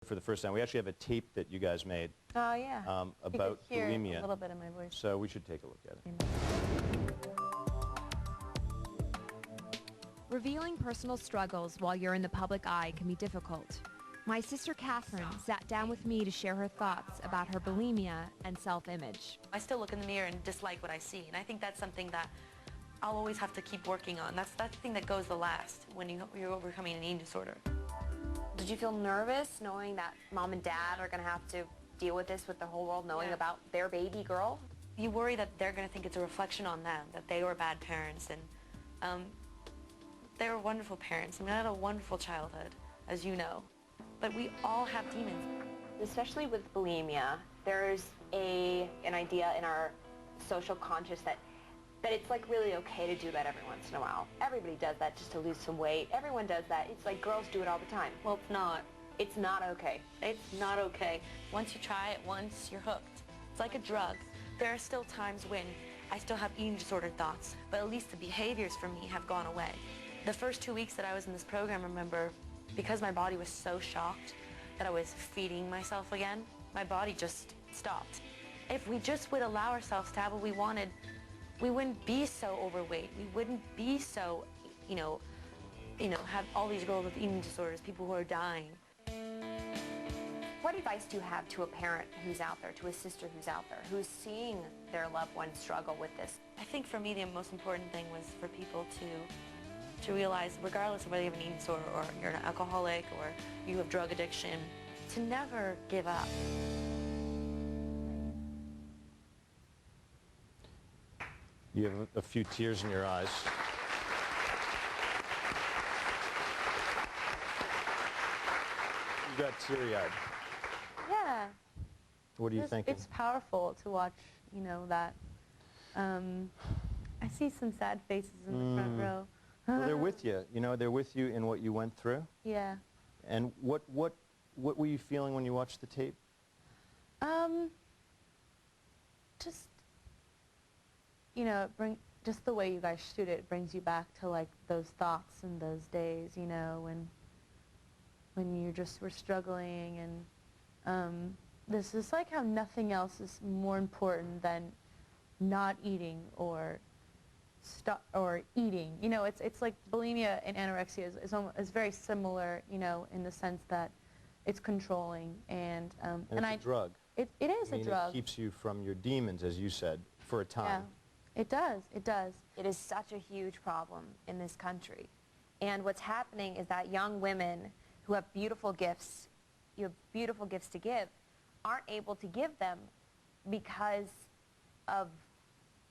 for the first time. We actually have a tape that you guys made Oh, yeah. about you could hear bulimia. a little bit of my voice. So we should take a look at it. Revealing personal struggles while you're in the public eye can be difficult. My sister Katharine sat down with me to share her thoughts about her bulimia and self-image. I still look in the mirror and dislike what I see, and I think that's something that I'll always have to keep working on. That's the thing that goes the last when you're overcoming an eating disorder. Did you feel nervous knowing that mom and dad are going to have to deal with this with the whole world knowing about their baby girl? You worry that they're going to think it's a reflection on them, that they were bad parents, and they were wonderful parents. I mean, I had a wonderful childhood, as you know. But we all have demons. Especially with bulimia, there's an idea in our social conscious that it's like really okay to do that every once in a while. Everybody does that just to lose some weight. Everyone does that. It's like girls do it all the time. Well, it's not. It's not okay. It's not okay. Once you try it once, you're hooked. It's like a drug. There are still times when I still have eating disorder thoughts, but at least the behaviors for me have gone away. The first 2 weeks that I was in this program, remember, because my body was so shocked that I was feeding myself again, my body just stopped. If we just would allow ourselves to have what we wanted, we wouldn't be so overweight. We wouldn't be so, have all these girls with eating disorders, people who are dying. What advice do you have to a parent who's out there, to a sister who's out there, who's seeing their loved one struggle with this? I think for me the most important thing was for people to realize, regardless of whether you have an eating disorder or you're an alcoholic or you have drug addiction, to never give up. You have a few tears in your eyes. You got teary-eyed. Yeah. What are you thinking? It's powerful to watch, that. I see some sad faces in the front row. Well, they're with you. They're with you in what you went through. Yeah. And what were you feeling when you watched the tape? Just, just the way you guys shoot it brings you back to like those thoughts and those days, when you just were struggling, and this is like how nothing else is more important than not eating or eating. It's like bulimia and anorexia is very similar, in the sense that it's controlling and it's a drug. It is a drug. It keeps you from your demons, as you said, for a time. Yeah, it does. It does. It is such a huge problem in this country. And what's happening is that young women who have beautiful gifts, to give, aren't able to give them because of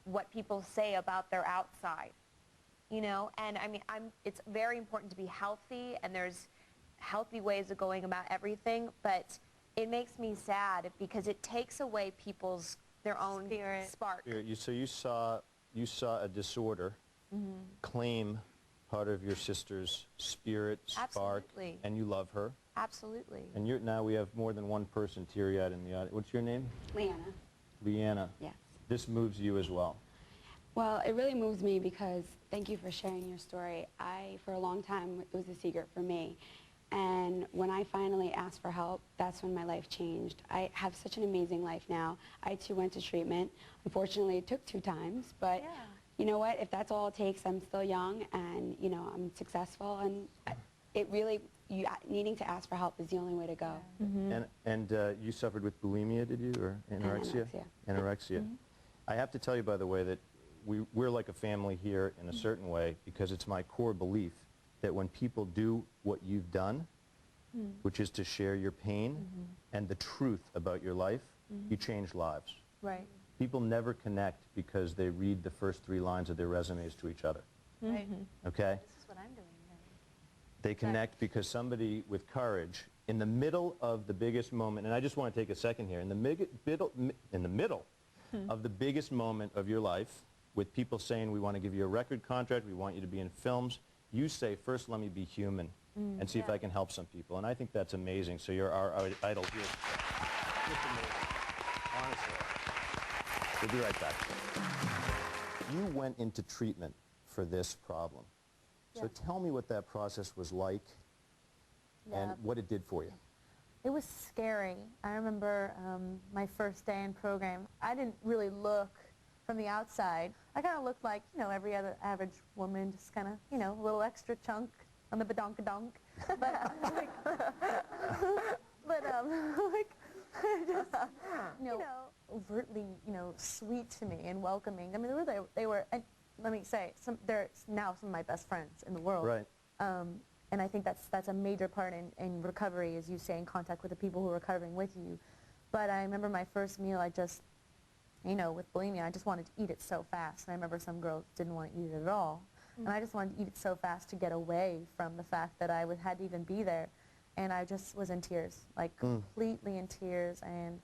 what people say about their outside, and I mean, it's very important to be healthy, and there's healthy ways of going about everything, but it makes me sad because it takes away their own spark. So you saw a disorder claim part of your sister's spirit, spark, Absolutely. and you love her. Absolutely. And now we have more than one person teary-eyed in the audience. What's your name? Leanna. Leanna. Yes. This moves you as well. Well, it really moves me because, thank you for sharing your story. For a long time, it was a secret for me. And when I finally asked for help, that's when my life changed. I have such an amazing life now. I too went to treatment. Unfortunately, it took 2 times, but you know what? If that's all it takes, I'm still young and, I'm successful. And it really, needing to ask for help is the only way to go. And you suffered with bulimia, did you, or anorexia? Anorexia. I have to tell you, by the way, that we're like a family here in a certain way, because it's my core belief that when people do what you've done, which is to share your pain and the truth about your life, you change lives. Right. People never connect because they read the first 3 lines of their resumes to each other. Right. Okay? This is what I'm doing. They connect because somebody with courage, in the middle of the biggest moment, and I just want to take a second here, in the middle of the biggest moment of your life, with people saying, we want to give you a record contract, we want you to be in films, you say, first let me be human and see if I can help some people. And I think that's amazing. So you're our idol here. Just amazing. Honestly. We'll be right back. You went into treatment for this problem. So tell me what that process was like and what it did for you. It was scary. I remember my first day in program. I didn't really look from the outside. I kind of looked like, every other average woman, just kind of, a little extra chunk on the badonkadonk. But, just, overtly, sweet to me and welcoming. I mean, they were, and let me say, they're now some of my best friends in the world. Right. And I think that's a major part in recovery, is you stay in contact with the people who are recovering with you. But I remember my first meal, I just, with bulimia, I just wanted to eat it so fast. And I remember some girls didn't want to eat it at all. And I just wanted to eat it so fast to get away from the fact that I had to even be there. And I just was in tears, like completely in tears. And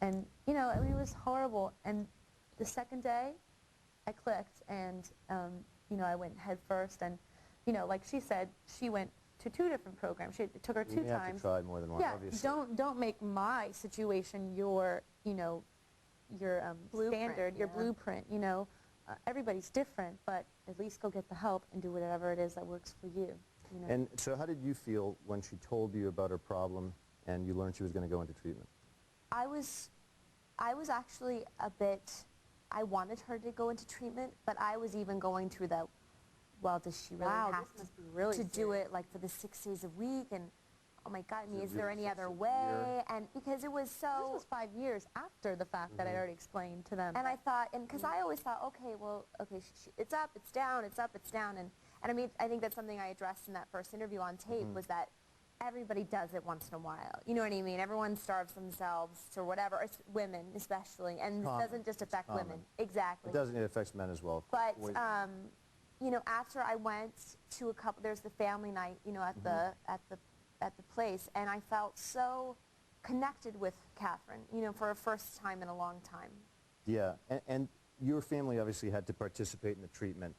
I mean, it was horrible. And the second day, I clicked, and, I went head first. And, like she said, she went to 2 different programs. It took her 2 times. You have to try more than one, obviously. Don't make my situation your, your standard, your blueprint, everybody's different, but at least go get the help and do whatever it is that works for you. And so how did you feel when she told you about her problem and you learned she was going to go into treatment? I was actually a bit, I wanted her to go into treatment, but I was even going through the, well, does she really have to do it like for the 6 days a week? And oh my God, I mean, is there any other way? And because it was so... This was 5 years after the fact that I already explained to them. And I thought, and because I always thought, okay, well, okay, it's up, it's down, it's up, it's down. And I mean, I think that's something I addressed in that first interview on tape, was that everybody does it once in a while. You know what I mean? Everyone starves themselves or whatever, it's women especially, and this doesn't just affect women. Exactly. It doesn't, it affects men as well. But, after I went to a couple, there's the family night, at the place, and I felt so connected with Katharine, for a first time in a long time. Yeah, and your family obviously had to participate in the treatment,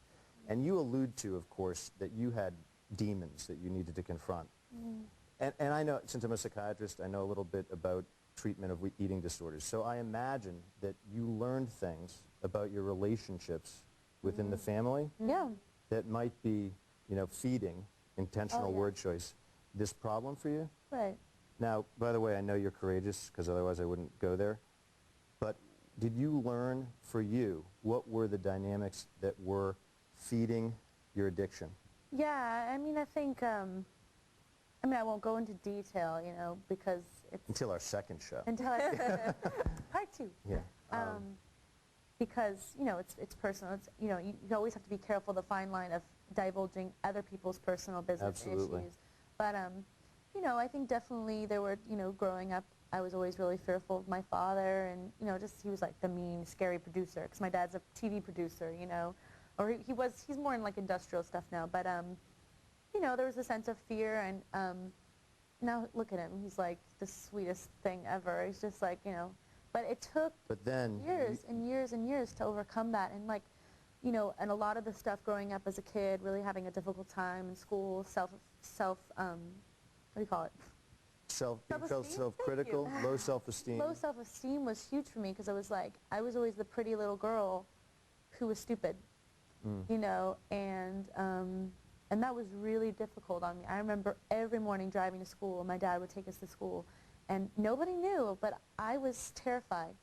and you allude to, of course, that you had demons that you needed to confront. And I know, since I'm a psychiatrist, I know a little bit about treatment of eating disorders, so I imagine that you learned things about your relationships within the family that might be, feeding, intentional word choice, this problem for you? Right. Now, by the way, I know you're courageous, because otherwise I wouldn't go there, but did you learn for you what were the dynamics that were feeding your addiction? Yeah, I mean, I think, I mean, I won't go into detail, because it's... Until our second show. Until part 2. Yeah. Because, it's personal. It's, you always have to be careful the fine line of divulging other people's personal business issues. But, I think definitely there were, growing up, I was always really fearful of my father, and, he was like the mean, scary producer, because my dad's a TV producer, or he's more in like industrial stuff now, but, there was a sense of fear, and now look at him, he's like the sweetest thing ever. He's just like, but it took years and years and years to overcome that, and like, and a lot of the stuff growing up as a kid, really having a difficult time in school, what do you call it? Self-critical, low self-esteem. Low self-esteem was huge for me, because I was always the pretty little girl who was stupid, and that was really difficult on me. I remember every morning driving to school, my dad would take us to school, and nobody knew, but I was terrified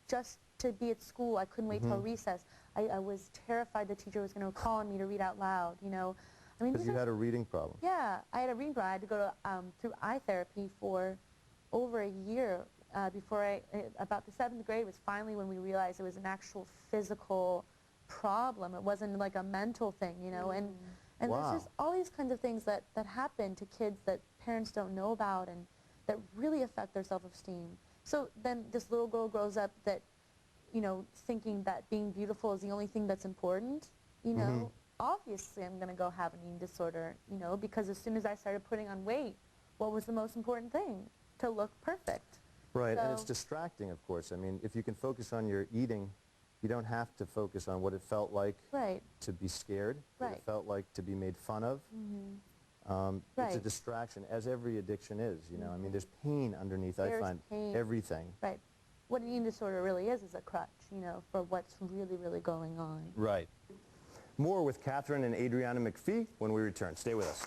just to be at school. I couldn't wait till recess. I was terrified the teacher was going to call on me to read out loud, I mean, because you had a reading problem. Yeah, I had a reading problem. I had to go to, through eye therapy for over a year before about the 7th grade was finally when we realized it was an actual physical problem. It wasn't like a mental thing, and there's just all these kinds of things that happen to kids that parents don't know about and that really affect their self-esteem. So then this little girl grows up that, thinking that being beautiful is the only thing that's important, Obviously I'm going to go have an eating disorder, because as soon as I started putting on weight, what was the most important thing? To look perfect. Right, and it's distracting, of course. I mean, if you can focus on your eating, you don't have to focus on what it felt like to be scared, what it felt like to be made fun of. It's a distraction, as every addiction is, I mean, there's pain underneath, I find, everything. Right. What an eating disorder really is a crutch, for what's really, really going on. Right. More with Katharine and Adriana McPhee when we return. Stay with us.